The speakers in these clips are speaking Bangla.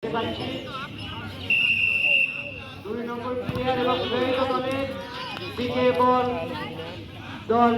2 নম্বর প্লেয়ার এবং বিবাহিত দলের দিকে বল দল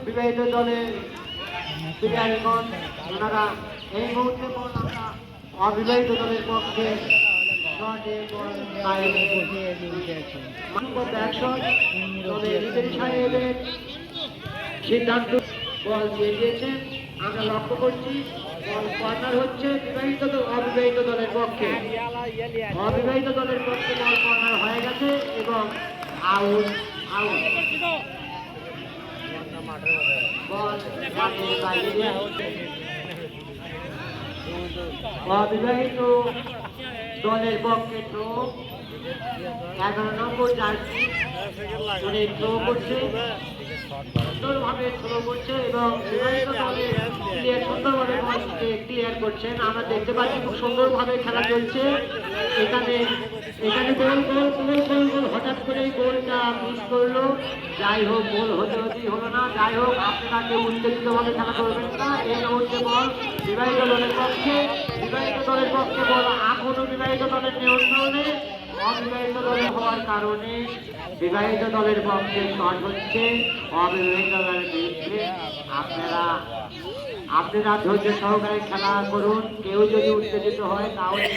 বিবাহিত দলের প্লেয়ারগণ ওনারা এই মুহূর্তে বল আমরা অবিবাহিত দলের পক্ষে সিদ্ধান্ত বল দিয়ে দিয়েছেন। আমরা লক্ষ্য করছি বল কর্নার হচ্ছে অবিবাহিত দলের পক্ষে। অবিবাহিত দলের পক্ষে বল কর্নার হয়ে গেছে এবং আউট আউট বল অবিবাহিত দলের পক্ষে থ্রো 11 নম্বর জার্সি উনি থ্রো করছে, সুন্দরভাবে থ্রো করছে এবং বিবাহিত দলের প্লেয়ার সুন্দরভাবে বলকে ক্লিয়ার করছেন। আমরা দেখতে পাচ্ছি খুব সুন্দরভাবে খেলা চলছে। এখানে গোল গোল গোল গোল গোল হঠাৎ করে গোলটা মিস করলো। যাই হোক গোল হতেই হলো না। যাই হোক আপনারা কেউ উত্তেজিতভাবে খেলা করবেন না। এই মুহূর্তে বল বিবাহিত দলের পক্ষে বল এখনো বিবাহিত দলের নিয়ন্ত্রণে। অবিবাহিত দলের হওয়ার কারণে বিবাহিত দলের পক্ষে শট হচ্ছে অবিবাহিত দলের বিরুদ্ধে। আপনারা ধৈর্য সহকারে খেলা করুন। কেউ যদি উত্তেজিত হয় তাহলে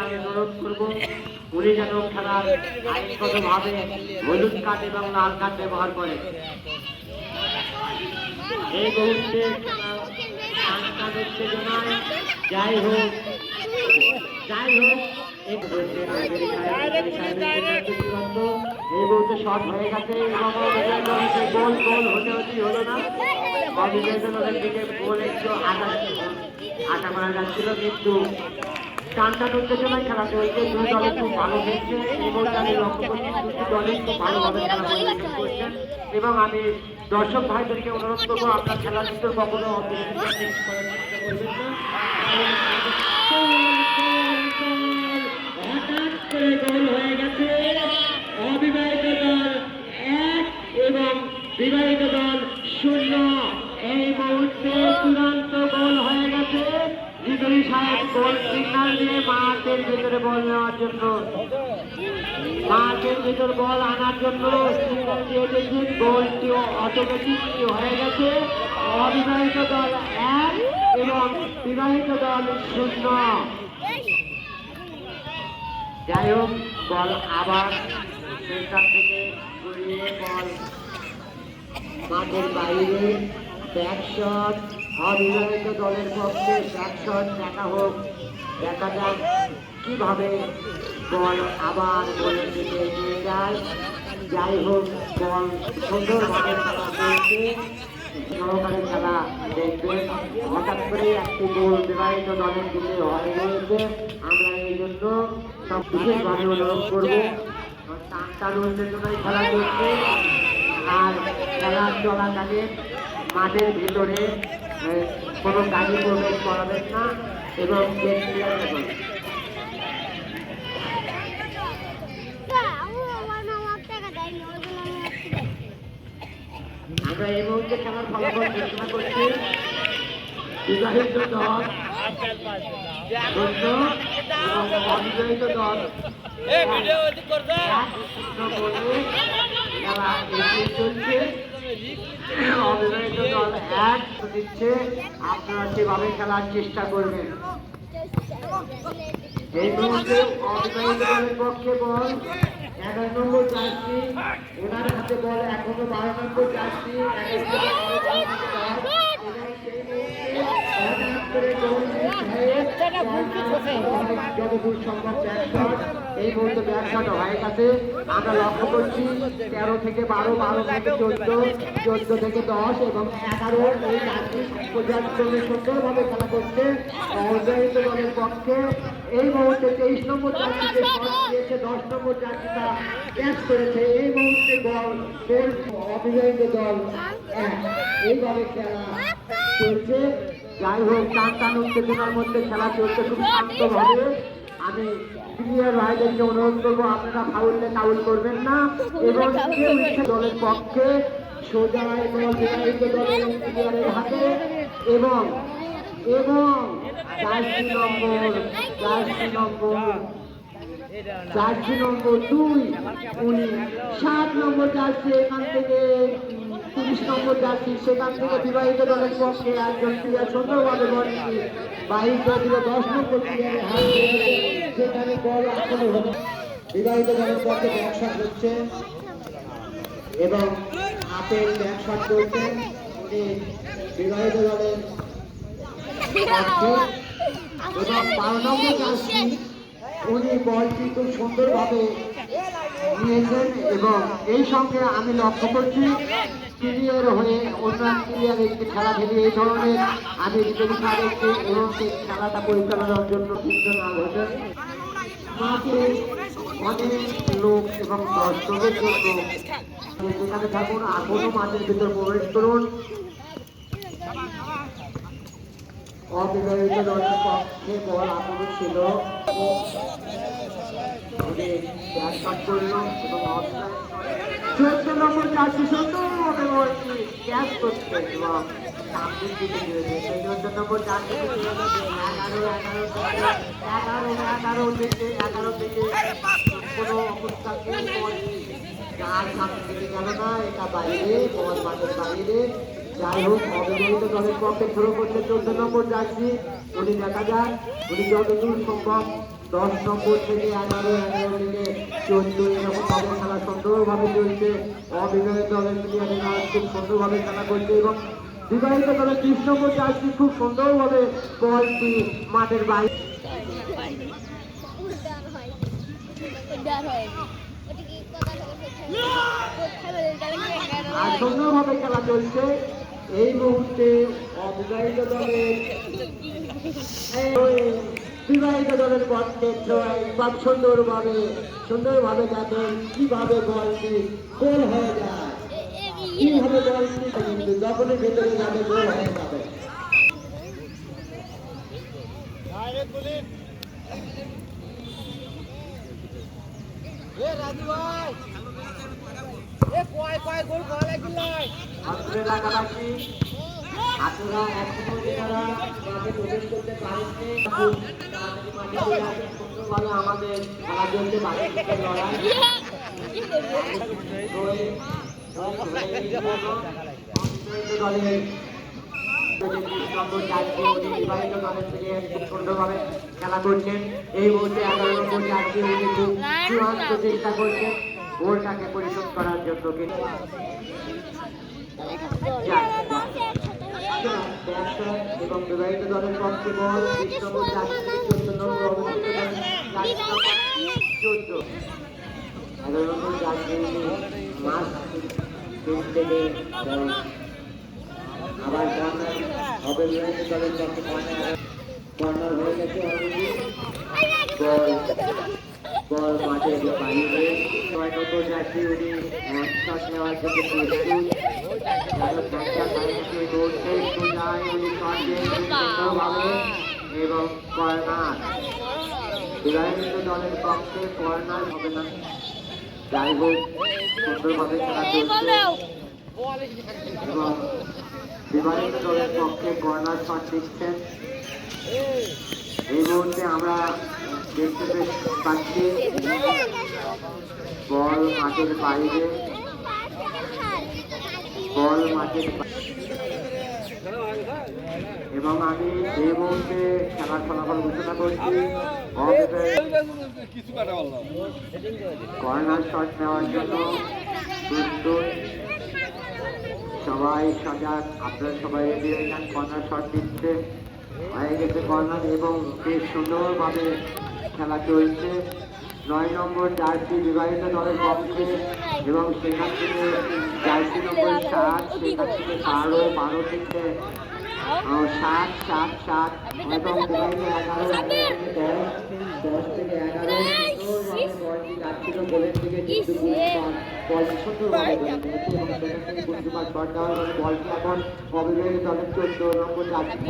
আমি অনুরোধ করবো উনি যেন খেলার আইনগতভাবে হলুদ কার্ড এবং লাল কার্ড ব্যবহার করে। এই মুহূর্তে যাই হোক এই মুহূর্তে শট হয়ে গেছে এবং গোল গোল হতেই হলো না। অবিবাহিত দলের দিকে গোল একটু আটা মারা যাচ্ছিল, কিন্তু টানটান উত্তেজনায় খেলা চলছে। দুই দলে খুব ভালো খেলছে। এই মুহূর্তে আমি লক্ষ্য করছি দুটি দলে খুব ভালোভাবে খেলা পরিবেশন করছেন এবং আমি দর্শক ভাইদেরকে অনুরোধ করবো আপনার খেলার ভিতর কখনো গোল হয়ে গেছে। অবিবাহিত দল 1 এবং বিবাহিত দল 0। এই মুহূর্তে চূড়ান্ত গোল হয়ে গেছে। বিজয়ী সাহেব গোল সিগন্যাল দিয়ে মাঠের ভিতরে বল নেওয়ার জন্য মাঠের ভিতর বল আনার জন্য সিগন্যাল দিয়ে দিয়েছেন। গোলটি অটোমেটিক হয়ে গেছে। অবিবাহিত দল 1 এবং বিবাহিত দল 0। যাই হোক বল আবার সেন্টার থেকে ঘুরিয়ে বল মাঠের বাইরে ব্যাক শট। অবিবাহিত দলের পক্ষে ব্যাক শট দেখা যাক কিভাবে বল আবার গোলের দিকে নিয়ে যায়। যাই হোক বল সুন্দরভাবে খেলা চলছে, সহকারে খেলা দেখবেন। হঠাৎ করে একটি গোল বিবাহিত দলের দিকে হয়ে রয়েছে। আমরা এই জন্য সব বিশেষভাবে অনুরোধ করবো টান উত্তেজনায় খেলা চলছে। আর খেলা চলাকালে মাঠের ভিতরে কোনো গাড়ি প্রবেশ করাবেন না এবং আমরা এই মুহূর্তে খেলার ফলাফল ঘোষণা করছি। বিবাহিত দল 0 এবং অবিবাহিত দল খেলা এগিয়ে চলছে। অবিবাহিত দল 1 দিচ্ছে, আপনারা সেভাবে খেলার চেষ্টা করবেন। এই মুহূর্তে অবিবাহিত দলের পক্ষে বল 11 নম্বর জার্সি, ওনার হাতে বল এখনো 12 নম্বর জার্সি। যতদূর সম্ভব ব্যাকশট, এই মুহূর্তে ব্যাকশট হয়ে গেছে। আমরা লক্ষ্য করছি 13 থেকে 12, 12 থেকে 14, 14 থেকে 10 এবং 11 এই জার্সি পর্যায়ক্রমে সুন্দরভাবে খেলা করছে অবিবাহিত দলের পক্ষে। এই মুহূর্তে 23 নম্বর জার্সিতে শট দিয়েছে, 10 নম্বর জার্সিটা ক্যাচ করেছে। এই মুহূর্তে বল অবিবাহিত দল 1। এইভাবে খেলা চলছে। যাই হোক টান উত্তেজনার মধ্যে খেলা চলছে খুব শান্তভাবে। আমি প্লেয়ার ভাইদেরকে অনুরোধ করবো আপনারা ফাউললে কাউল করবেন না এবং দলের পক্ষে সোজা বিবাহিত দলের প্লেয়ারের হাতে এবং জার্সি নম্বর 2 উনি 7 নম্বর জার্সি এখান থেকে 30 নম্বর জার্সি সেখান থেকে বিবাহিত দলের পক্ষে একজন প্লেয়ার সুন্দরভাবে বলটি বাহির করে দিল 10 নম্বর প্লেয়ারের হাত ধরে সেখানে বল আসলে হলো বিবাহিত দলের পক্ষে ব্যাকশট হচ্ছে এবং হাতের ব্যাকশট করছেন উনি বিবাহিত দলের পক্ষে এবং 12 নম্বর জার্সি উনি বলটি খুব সুন্দরভাবে নিয়েছেন এবং এই সঙ্গে আমি লক্ষ্য করছি ক্লিয়ার হয়ে অন্যান্য ক্লিয়ার একটি খেলা খেলে এই ধরনের আমি দেখছি এবং সেই খেলাটা পরিচালনার জন্য তিনজন আলোচন মাঠে অনেক লোক এবং দর্শকের জন্য যেখানে থাকুন এখনো মাঠের ভিতর প্রবেশ করুন অবিবাহিত দলের পক্ষে বল আগ্রহ ছিল এবং 14 নম্বর জার্সি সুন্দরভাবে বলটি ক্যাচ করছে এবং সামনের দিকে গিয়েছে সেই 14 নম্বর জার্সি 11 থেকে কোনো অবস্থাকে যার সামনের দিকে গেল না এটা বাইরে বল মাঠের বাইরে যাই হোক অবিবাহিত দলের পক্ষে শুরু করছে 14 নম্বর জার্সি উনি দেখা যান উনি যতদূর সম্ভব 10 নম্বর থেকে 11 থেকে 14 এরকম ভাবে খেলা সুন্দরভাবে চলছে অবিবাহিত দলের প্লেয়ারেরা খুব সুন্দরভাবে খেলা করছে এবং বিবাহিত দলের 30 নম্বর জার্সি খুব সুন্দরভাবে বলটি মাঠের বাইরে আর সুন্দরভাবে খেলা চলছে এই মুহূর্তে অবিবাহিত দলের বিবাহিত দলের পক্ষে খুব সুন্দরভাবে দেখেন কিভাবে বলটি গোল হয়ে যায় কিভাবে বলটি যখনই ভেতরে যাবে গোল হয়ে যাবে এলাকাবাসী আপনারা এখনো যারা মাঠে প্রবেশ করতে পারেননি সুন্দরভাবে আমাদের খেলা চলছে বাংলাদেশের লড়াই দলের বিবাহিত দলের থেকে খুব সুন্দরভাবে খেলা করছেন এই মুহূর্তে 11 নম্বর জার্সি উনি খুব চূড়ান্ত চেষ্টা করছেন গোলটাকে পরিশোধ করার জন্য এবং বিবাহিত দলের পক্ষে বল 20 নম্বর জার্সি 14 নম্বর অবস্থিত 14 11 নম্বর জার্সি মাস থেকে আবার কর্নার হবে বিবাহিত দলের পক্ষে কর্নার হয়ে গেছে বল মাঠের বাইরে 9 নম্বর জার্সি উনি শট নেওয়ার জন্য প্রস্তুত এবং কর্নার বিবাহিত দলের পক্ষে কর্নার হবে না যাই হোক সুন্দরভাবে খেলা চলছে এবং বিবাহিত দলের পক্ষে কর্নার শট দিচ্ছেন এই মুহূর্তে আমরা দেখতে পাচ্ছি বল মাঠের বাইরে এবং আমি এই মুহূর্তে খেলার ফলাফল ঘোষণা করছি কর্নার শট নেওয়ার জন্য প্রস্তুত সবাই সজাগ আপনারা সবাই রেডি হয়ে যান কর্নার শট দিচ্ছে হয়ে গেছে কর্নার এবং বেশ সুন্দরভাবে খেলা চলছে 9 নম্বর জার্সি বিবাহিত দলের পক্ষে এবং সেখান থেকে জার্সি নম্বর 7 সেখান থেকে 12 থেকে 7 এবং বিবাহিত 10 থেকে 11 বলটি যাচ্ছিল গোলের দিকে কিন্তু বলটি সুন্দরভাবে এবং সেখান থেকে গোলকিপার শট দেওয়া এবং বলটি এখন অবিবাহিত দলের 14 নম্বর জার্সির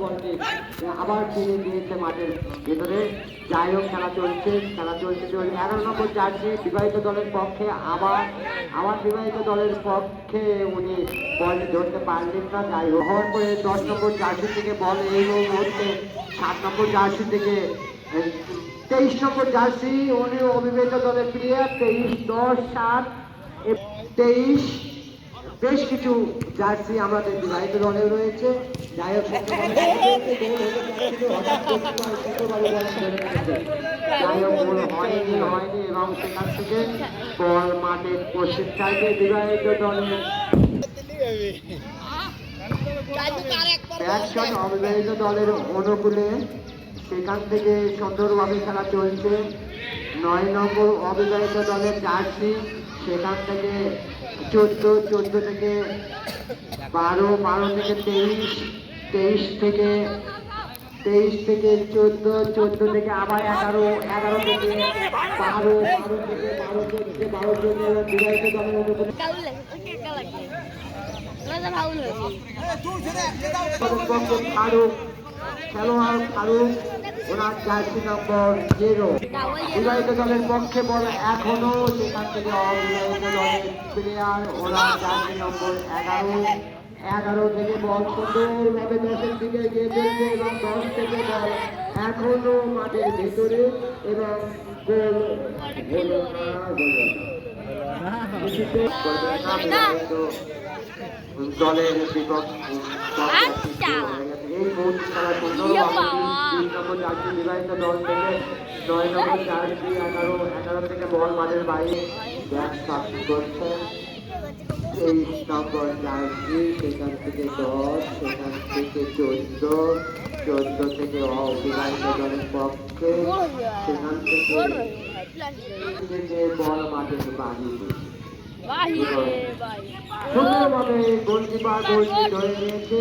পক্ষে খেলাটি আবার ফিরে দিয়েছে মাঠের ভেতরে। যাই হোক, খেলা চলছে 11 নম্বর জার্সি বিবাহিত দলের পক্ষে আবার বিবাহিত দলের পক্ষে উনি বল ধরতে পারলেন না। যাই হোক, হওয়ার পরে 10 নম্বর জার্সি থেকে বল এই মুহূর্তে 7 নম্বর জার্সি থেকে 23 নম্বর জার্সি উনি অবিবাহিত দলের প্লেয়ার। 23-10-7 23 বেশ কিছু জার্সি আমাদের বিবাহিত দলে রয়েছে। যাই হোক, গোল হয়নি এবং সেখান থেকে বল মাঠের পশ্চিম সাইডে বিবাহিত দলের ব্যাটশট অবিবাহিত দলের অনুকূলে। সেখান থেকে সুন্দরভাবে খেলা চলছে। 9 নম্বর অবিবাহিত দলের জার্সি, সেখান থেকে 14 থেকে 12 থেকে 23 থেকে 14 থেকে আবার 11 থেকে 12 থেকে 12 বিবাহিত দলের অনুকূলে খেলোয়াড় ফারুক, ওনার জার্সি নম্বর 0। বিবাহিত দলের পক্ষে বল এখনো, সেখান থেকে অবিবাহিত দলের প্লেয়ার ওনার জার্সি নম্বর 11 থেকে বল সুন্দরভাবে 10-এর দিকে এগিয়ে চলছে এবং 10 থেকে বল এখনো মাঠের ভেতরে এবং গোল হলো না। দলের বিপক্ষে এই মুহূর্তে খেলা সুন্দর বিবাহিত দল থেকে 9 নম্বর জার্সি 11 থেকে বল মাঠের বাইরে ব্যাট শাস্তি করছে। 23 নম্বর জার্সি, সেখান থেকে 10, সেখান থেকে 14 থেকে অবিবাহিত দলের পক্ষে, সেখান থেকে বল মাঠের বাইরে সুন্দরভাবে গোলকিপার গোলটি ধরে নিয়েছে।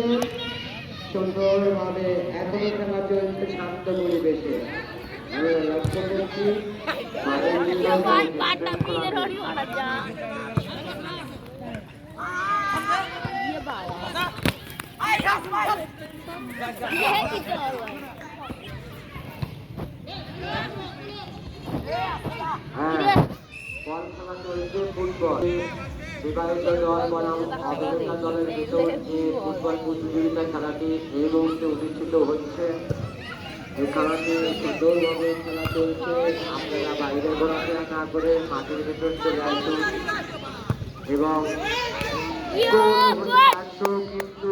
সুন্দরভাবে এখনো খেলা চলছে শান্ত পরিবেশে। আমরা লক্ষ্য করছি বল খেলা চলছে ফুটবল। বিবাহিত দল বনাম অবিবাহিত দলের ভিতর যে ফুটবল প্রতিযোগিতা খেলাটি এই মুহূর্তে অনুষ্ঠিত হচ্ছে। এই খেলাটি সুন্দরভাবে খেলা চলছে। আপনারা বাইরে ঘোরাফেরা না করে মাঠের ভেতর চলে আসুন এবং কিন্তু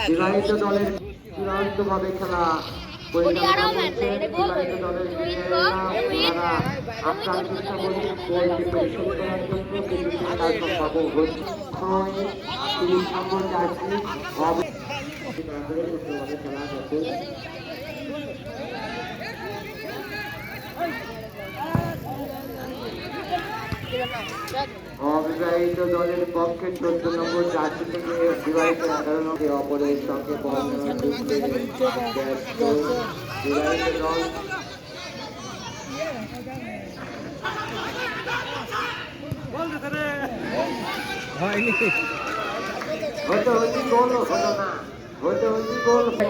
বিবাহিত দলের চূড়ান্তভাবে খেলা পরিচালনা করছে। বিবাহিত দলের তারা আপনার চেষ্টা করছেন গোলটি পরিশোধ করার জন্য, কিন্তু সেটা সম্ভব হচ্ছে 30 নম্বর জার্সি খেলা হচ্ছে। অবিবাহিত দলের পক্ষে 14 নম্বর জার্সি থেকে বিবাহিত 11 নম্বর অপরের সঙ্গে বল বিবাহিত দল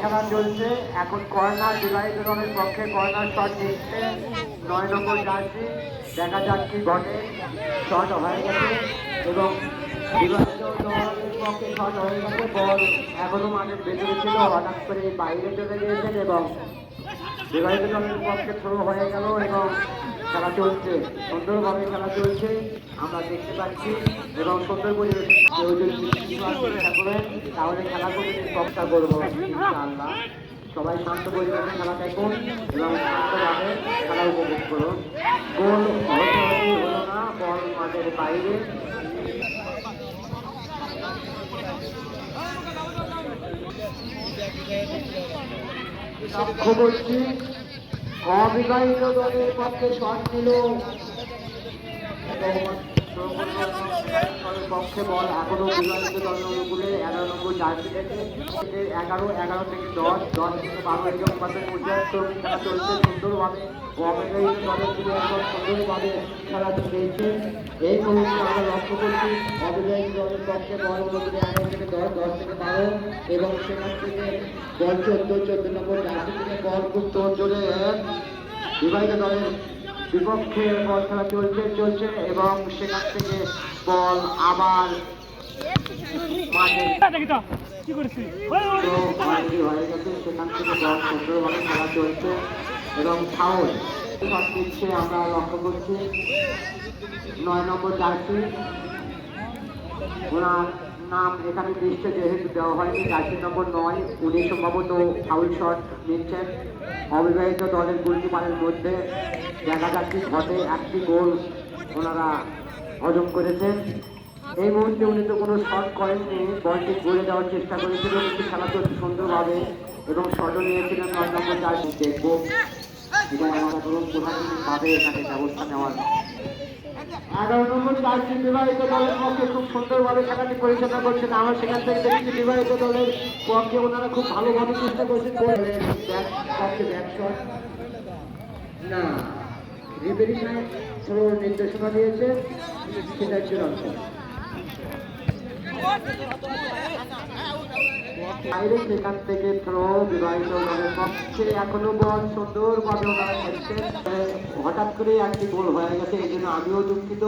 খেলা চলছে। এখন কর্নার বিবাহিত দলের পক্ষে কর্নার শট নিচ্ছে 9 নম্বর জার্সি। দেখা যাক কি ঘটে। শট হয়ে গেছে এবং বিবাহিত দলের পক্ষে শট হয়ে গেছে। বল এখনো মাঠের ভেতরে ছিল, হঠাৎ করে বাইরে চলে গিয়েছেন এবং বিবাহিত দলের পক্ষে থ্রো হয়ে গেল এবং খেলা চলছে। সুন্দরভাবে খেলা চলছে আমরা দেখতে পাচ্ছি এবং সুন্দর পরিবেশে কেউ যদি চেষ্টা করেন তাহলে খেলা করে চেষ্টা করবো ইনশাআল্লাহ। সবাই শান্ত পরিবেশে খেলা দেখুন এবং শান্তভাবে খেলা উপভোগ করুন। গোল হলো না, বল মাঠের বাইরে। লক্ষ্য করছি অবিবাহিত দলের পক্ষে শট নিল পক্ষে বল এখনো বিবাহিত দল অনুকূলে 11 নম্বর জার্সি থেকে 11 থেকে 10 থেকে 12 এরকম পাশে পর্যায়ে খেলা চলছে সুন্দরভাবে। অবিবাহিত দলের দিকে একদম সুন্দরভাবে খেলা চলছে। এই মুহূর্তে আমরা লক্ষ্য করছি অবিবাহিত দলের পক্ষে বল অনুকূলে 11 থেকে 10 থেকে 12 এবং সেখান থেকে বল 14 নম্বর জার্সি থেকে বল খুব জোরে বিবাহিত দলের বিপক্ষে বল খেলা চলছে এবং সেখান থেকে বল আবার মাঠে হয়ে গেছে। সেখান থেকে বল সুন্দরভাবে খেলা চলছে এবং ফাউল সব দিচ্ছে আমরা লক্ষ্য করছি 9 নম্বর জার্সি। ওনার নাম এখানে লিস্টে যেহেতু দেওয়া হয়নি, জার্সি নম্বর 9 উনি সম্ভবত ফাউল শট নিচ্ছেন। অবিবাহিত দলের গোলকিপারের মধ্যে দেখা যাচ্ছে ঘটে একটি গোল ওনারা হজম করেছেন। এই মুহূর্তে উনি তো কোনো শট করেননি, বলটি গোলে দেওয়ার চেষ্টা করেছিল, কিন্তু খেলা চলছে সুন্দরভাবে এবং শটও নিয়েছিলেন 9 নম্বর জার্সি। দেখবো এটা আমরা ধরুন কোথা থেকে পাবে এখানে ব্যবস্থা নেওয়ার। 11 নম্বর জার্সি বিবাহিত দলের পক্ষে খুব সুন্দরভাবে খেলাটি পরিচালনা করছেন। আমরা সেখান থেকে দেখছি বিবাহিত দলের পক্ষে ওনারা খুব ভালোভাবে চেষ্টা করছেন। না রিফারি সাহেব থ্রো নির্দেশনা দিয়েছে, সেটা চূড়ান্ত। বাইরে সেখান থেকে থ্রো বিবাহিত দলের পক্ষে এখনো বল সুন্দরভাবে ওনারা খেলছেন। হঠাৎ করে একটি গোল হয়ে গেছে, এই জন্য আমিও দুঃখিত।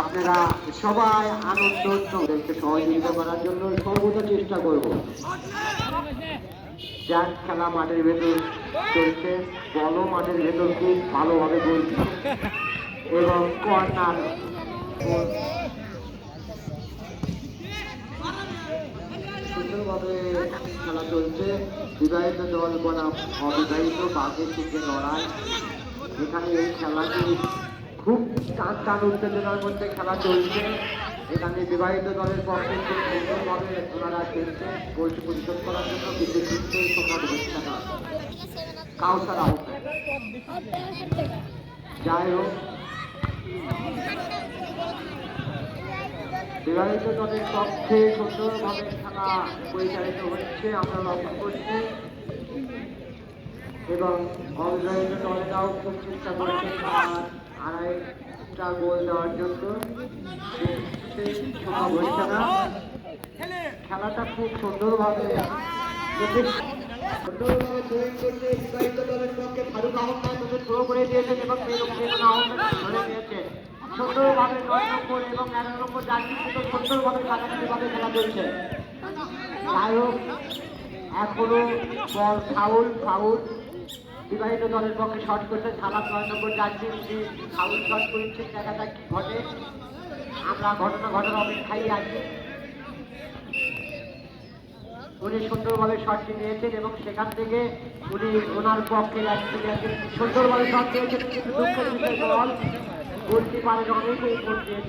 আপনারা সবাই আনন্দ সহযোগিতা করার জন্য সর্বদা চেষ্টা করব। যাক খেলা মাঠের ভেতর চলছে, বলও মাঠের ভেতর খুব ভালোভাবে বলছে এবং কর্নার সুন্দরভাবে খেলা চলছে। বিবাহিত দল বনাম অবিবাহিত বাঘের থেকে লড়াই। এখানে এই খেলাটি খুব টান উত্তেজনার মধ্যে খেলা চলছে। এখানে বিবাহিত দলের পক্ষে খুব সুন্দরভাবে ওনারা খেলছে গোলটি পরিশোধ করার জন্য, কিন্তু জিততে সম্ভব হচ্ছে না। কাউসার আহত। যাই হোক বিবাহিত দলের পক্ষে সুন্দরভাবে খেলা পরিচালিত হচ্ছে আমরা লক্ষ্য করছি এবং অবিবাহিত দলেরাও খুব চেষ্টা করছেন আড়াইটা গোল দেওয়ার জন্য, সম্ভব হচ্ছে না। খেলাটা খুব সুন্দরভাবে বিবাহিত দলের পক্ষে ফারুক আহমেদ থ্রো করে দিয়েছেন এবং আহমেদ ধরে নিয়েছেন সুন্দরভাবে। 9 নম্বর এবং 11 নম্বর জার্সি থেকে সুন্দরভাবে কাছাকাছিভাবে খেলা চলছে। যাই হোক এখনো বল ফাউল বিবাহিত দলের পক্ষে শট করছে সালাদ 9 নম্বর জার্সি, উনি ফাউল শট করেছেন। দেখা যাক কি ঘটে, আমরা ঘটনা ঘটার অপেক্ষায় আছি। উনি সুন্দরভাবে শটটি নিয়েছেন এবং সেখান থেকে উনি ওনার পক্ষে সুন্দরভাবে শট দিয়েছেন, কিন্তু দুঃখের বিষয় বল গোলকিপারের অনেক উপর দিয়ে